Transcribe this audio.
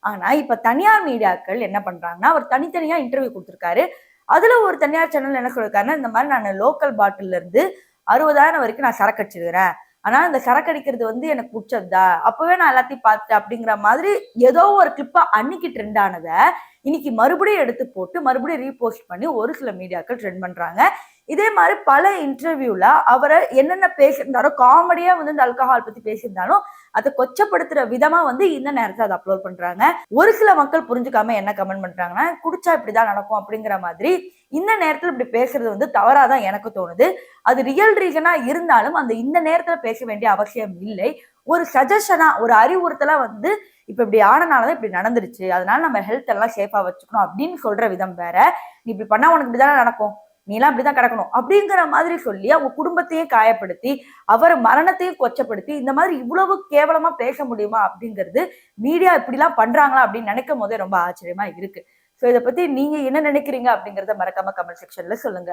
ஆனா இப்ப தனியார் மீடியாக்கள் என்ன பண்றாங்கன்னா, அவர் தனித்தனியா இன்டர்வியூ கொடுத்திருக்காரு. அதுல ஒரு தனியார் சேனல் என்ன சொல்லிருக்காருன்னா, இந்த மாதிரி நான் லோக்கல் பாட்டில்ல இருந்து 60,000 வரைக்கும் நான் சரக்கு அடிச்சிருக்கிறேன். ஆனா இந்த சரக்கு அடிக்கிறது வந்து எனக்கு புடிச்சதுதான். அப்பவே நான் எல்லாத்தையும் பார்த்துட்டேன் அப்படிங்கிற மாதிரி ஏதோ ஒரு கிளிப்ப அன்னைக்கு ட்ரெண்ட் ஆனத இன்னைக்கு மறுபடியும் எடுத்து போட்டு மறுபடியும் ரீபோஸ்ட் பண்ணி ஒரு சில மீடியாக்கள் ட்ரெண்ட் பண்றாங்க. இதே மாதிரி பல இன்டர்வியூல அவரை என்னென்ன பேசியிருந்தாரோ காமெடியா வந்து இந்த அல்கஹால் பத்தி பேசியிருந்தாலும் அதை கொச்சப்படுத்துற விதமா வந்து இந்த நேரத்தை அதை அப்லோட் பண்றாங்க. ஒரு சில மக்கள் புரிஞ்சுக்காம என்ன கமெண்ட் பண்றாங்கன்னா, குடிச்சா இப்படிதான் நடக்கும் அப்படிங்கிற மாதிரி இந்த நேரத்துல இப்படி பேசுறது வந்து தவறாதான் எனக்கு தோணுது. அது ரியல் ரீசனா இருந்தாலும் அந்த இந்த நேரத்துல பேச வேண்டிய அவசியம் இல்லை. ஒரு சஜஷனா ஒரு அறிவுறுத்தலா வந்து இப்ப இப்படி ஆனனாலதான் இப்படி நடந்துருச்சு, அதனால நம்ம ஹெல்த் எல்லாம் சேஃபா வச்சுக்கணும் அப்படின்னு சொல்ற விதம் வேற. நீ இப்படி பண்ணா உனக்கு இப்படிதானே நடக்கும், நீ எல்லாம் இப்படிதான் கிடக்கணும் அப்படிங்கிற மாதிரி சொல்லி அவங்க குடும்பத்தையும் காயப்படுத்தி அவர் மரணத்தையும் கொச்சப்படுத்தி இந்த மாதிரி இவ்வளவு கேவலமா பேச முடியுமா அப்படிங்கிறது மீடியா இப்படிலாம் பண்றாங்களா அப்படின்னு நினைக்கும் போதே ரொம்ப ஆச்சரியமா இருக்கு. ஸோ இதை பத்தி நீங்க என்ன நினைக்கிறீங்க அப்படிங்கறத மறக்காம கமெண்ட் செக்ஷன்ல சொல்லுங்க.